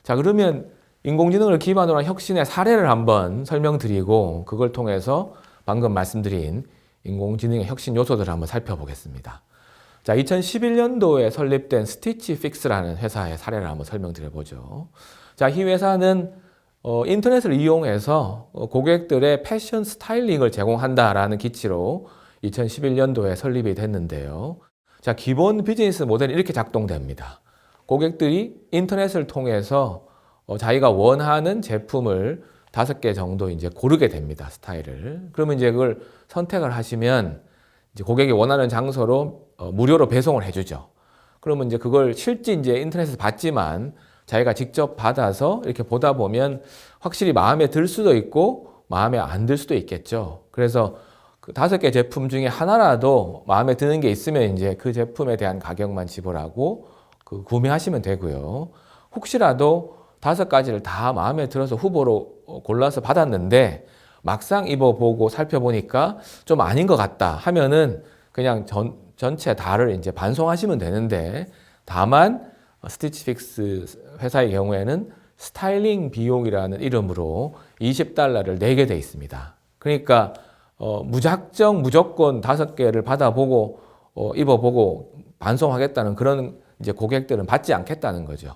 자, 그러면 인공지능을 기반으로 한 혁신의 사례를 한번 설명드리고 그걸 통해서 방금 말씀드린 인공지능의 혁신 요소들을 한번 살펴보겠습니다. 자, 2011년도에 설립된 스티치픽스라는 회사의 사례를 한번 설명드려보죠. 자, 이 회사는 인터넷을 이용해서 고객들의 패션 스타일링을 제공한다라는 기치로 2011년도에 설립이 됐는데요. 자, 기본 비즈니스 모델이 이렇게 작동됩니다. 고객들이 인터넷을 통해서 자기가 원하는 제품을 5개 정도 이제 고르게 됩니다. 스타일을. 그러면 이제 그걸 선택을 하시면 이제 고객이 원하는 장소로 무료로 배송을 해주죠. 그러면 이제 그걸 실제 이제 인터넷에서 봤지만 자기가 직접 받아서 이렇게 보다 보면 확실히 마음에 들 수도 있고 마음에 안 들 수도 있겠죠. 그래서 그 5개 제품 중에 하나라도 마음에 드는 게 있으면 이제 그 제품에 대한 가격만 지불하고 구매하시면 되고요. 혹시라도 5가지를 다 마음에 들어서 후보로 골라서 받았는데 막상 입어보고 살펴보니까 좀 아닌 것 같다 하면은 그냥 전체 다를 이제 반송하시면 되는데, 다만 스티치픽스 회사의 경우에는 스타일링 비용이라는 이름으로 $20를 내게 돼 있습니다. 그러니까 무조건 5개를 받아보고 입어보고 반송하겠다는 그런 이제 고객들은 받지 않겠다는 거죠.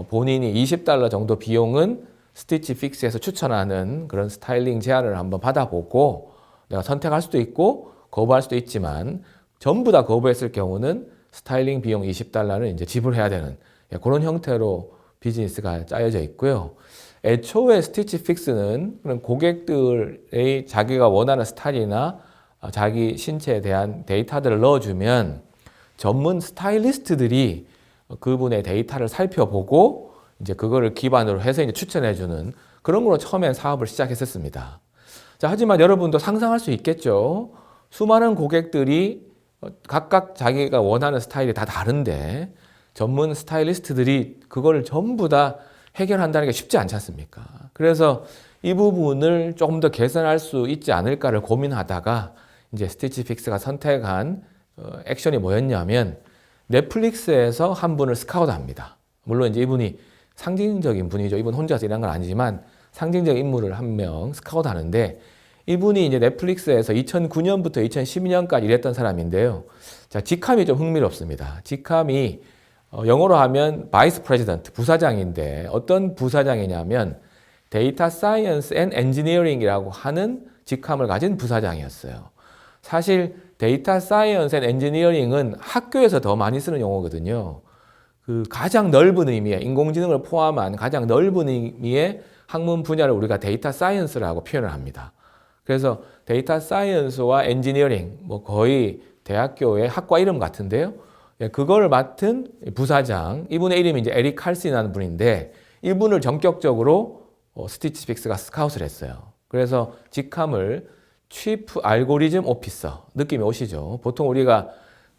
본인이 $20 정도 비용은 스티치픽스에서 추천하는 그런 스타일링 제안을 한번 받아보고 내가 선택할 수도 있고 거부할 수도 있지만 전부 다 거부했을 경우는 스타일링 비용 $20를 이제 지불해야 되는 그런 형태로 비즈니스가 짜여져 있고요. 애초에 스티치픽스는 그런 고객들의 자기가 원하는 스타일이나 자기 신체에 대한 데이터들을 넣어주면 전문 스타일리스트들이 그분의 데이터를 살펴보고 이제 그거를 기반으로 해서 이제 추천해주는 그런 걸로 처음엔 사업을 시작했었습니다. 자, 하지만 여러분도 상상할 수 있겠죠. 수많은 고객들이 각각 자기가 원하는 스타일이 다 다른데 전문 스타일리스트들이 그걸 전부 다 해결한다는 게 쉽지 않지 않습니까? 그래서 이 부분을 조금 더 개선할 수 있지 않을까를 고민하다가 이제 스티치픽스가 선택한 액션이 뭐였냐면 넷플릭스에서 한 분을 스카우트합니다. 물론 이제 이분이 상징적인 분이죠. 이분 혼자서 일한 건 아니지만 상징적 인물을 한 명 스카우트하는데, 이분이 이제 넷플릭스에서 2009년부터 2012년까지 일했던 사람인데요. 자, 직함이 좀 흥미롭습니다. 직함이 영어로 하면 바이스 프레지던트, 부사장인데 어떤 부사장이냐면 데이터 사이언스 앤 엔지니어링이라고 하는 직함을 가진 부사장이었어요. 사실 데이터 사이언스 앤 엔지니어링은 학교에서 더 많이 쓰는 용어거든요. 그 가장 넓은 의미의 인공지능을 포함한 가장 넓은 의미의 학문 분야를 우리가 데이터 사이언스라고 표현을 합니다. 그래서 데이터 사이언스와 엔지니어링, 뭐 거의 대학교의 학과 이름 같은데요. 그걸 맡은 부사장, 이분의 이름이 이제 에릭 칼슨이라는 분인데 이분을 전격적으로 스티치픽스가 스카웃을 했어요. 그래서 직함을 치프 알고리즘 오피서, 느낌이 오시죠? 보통 우리가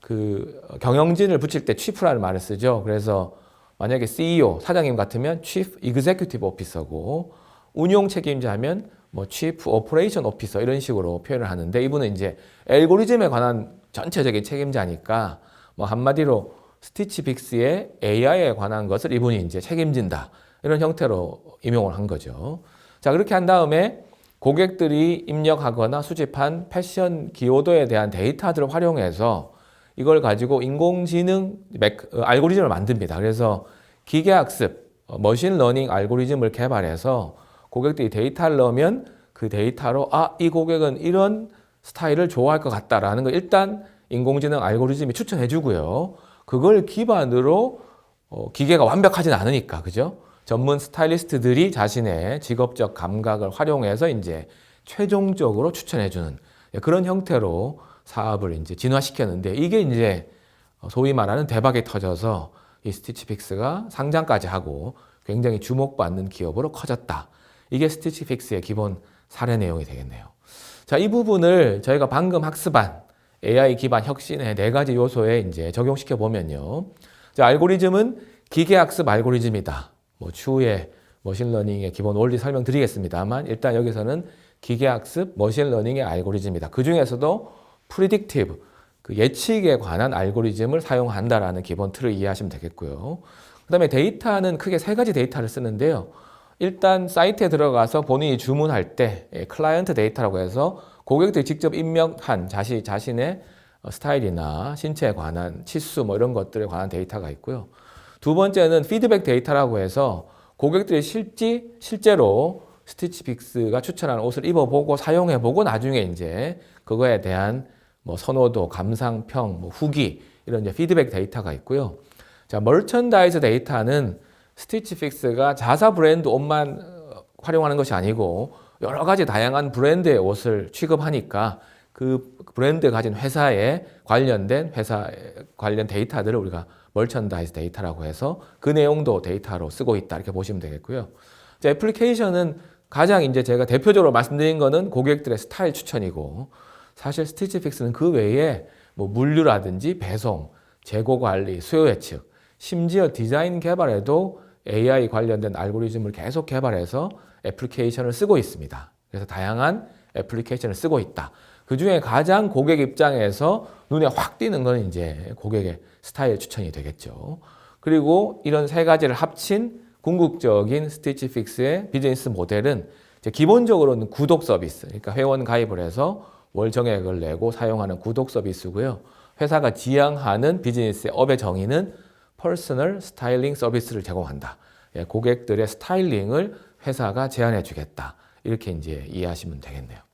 그 경영진을 붙일 때 치프라는 말을 쓰죠. 그래서 만약에 CEO, 사장님 같으면 치프 이그제큐티브 오피서고, 운용 책임자면 뭐 치프 오퍼레이션 오피서 이런 식으로 표현을 하는데, 이분은 이제 알고리즘에 관한 전체적인 책임자니까 뭐 한마디로 스티치픽스의 AI에 관한 것을 이분이 이제 책임진다, 이런 형태로 임용을 한 거죠. 자, 그렇게 한 다음에 고객들이 입력하거나 수집한 패션 기호도에 대한 데이터들을 활용해서 이걸 가지고 인공지능 알고리즘을 만듭니다. 그래서 기계학습, 머신러닝 알고리즘을 개발해서 고객들이 데이터를 넣으면 그 데이터로 이 고객은 이런 스타일을 좋아할 것 같다라는 걸 일단 인공지능 알고리즘이 추천해 주고요. 그걸 기반으로 기계가 완벽하진 않으니까, 그죠? 전문 스타일리스트들이 자신의 직업적 감각을 활용해서 이제 최종적으로 추천해 주는 그런 형태로 사업을 이제 진화시켰는데, 이게 이제 소위 말하는 대박이 터져서 이 스티치픽스가 상장까지 하고 굉장히 주목받는 기업으로 커졌다. 이게 스티치픽스의 기본 사례 내용이 되겠네요. 자, 이 부분을 저희가 방금 학습한 AI 기반 혁신의 4가지 요소에 이제 적용시켜 보면요. 자, 알고리즘은 기계학습 알고리즘이다. 뭐 추후에 머신러닝의 기본 원리 설명드리겠습니다만 일단 여기서는 기계학습 머신러닝의 알고리즘이다. 그 중에서도 프리딕티브, 그 예측에 관한 알고리즘을 사용한다라는 기본 틀을 이해하시면 되겠고요. 그다음에 데이터는 크게 세 가지 데이터를 쓰는데요. 일단 사이트에 들어가서 본인이 주문할 때 클라이언트 데이터라고 해서 고객들이 직접 입력한 자신의 스타일이나 신체에 관한 치수 뭐 이런 것들에 관한 데이터가 있고요. 두 번째는 피드백 데이터라고 해서 고객들이 실제로 스티치픽스가 추천하는 옷을 입어보고 사용해보고 나중에 이제 그거에 대한 뭐 선호도, 감상평, 뭐 후기 이런 이제 피드백 데이터가 있고요. 자, 머천다이즈 데이터는 스티치픽스가 자사 브랜드 옷만 활용하는 것이 아니고 여러 가지 다양한 브랜드의 옷을 취급하니까 그 브랜드에 가진 회사에 관련된 데이터들을 우리가 머천다이즈 데이터라고 해서 그 내용도 데이터로 쓰고 있다 이렇게 보시면 되겠고요. 자, 애플리케이션은 가장 이제 제가 대표적으로 말씀드린 거는 고객들의 스타일 추천이고 사실 스티치픽스는 그 외에 뭐 물류라든지 배송, 재고 관리, 수요 예측, 심지어 디자인 개발에도 AI 관련된 알고리즘을 계속 개발해서 애플리케이션을 쓰고 있습니다. 그래서 다양한 애플리케이션을 쓰고 있다. 그 중에 가장 고객 입장에서 눈에 확 띄는 건 이제 고객의 스타일 추천이 되겠죠. 그리고 이런 세 가지를 합친 궁극적인 스티치픽스의 비즈니스 모델은 이제 기본적으로는 구독 서비스, 그러니까 회원 가입을 해서 월 정액을 내고 사용하는 구독 서비스고요. 회사가 지향하는 비즈니스의 업의 정의는 퍼스널 스타일링 서비스를 제공한다. 고객들의 스타일링을 회사가 제안해 주겠다. 이렇게 이제 이해하시면 되겠네요.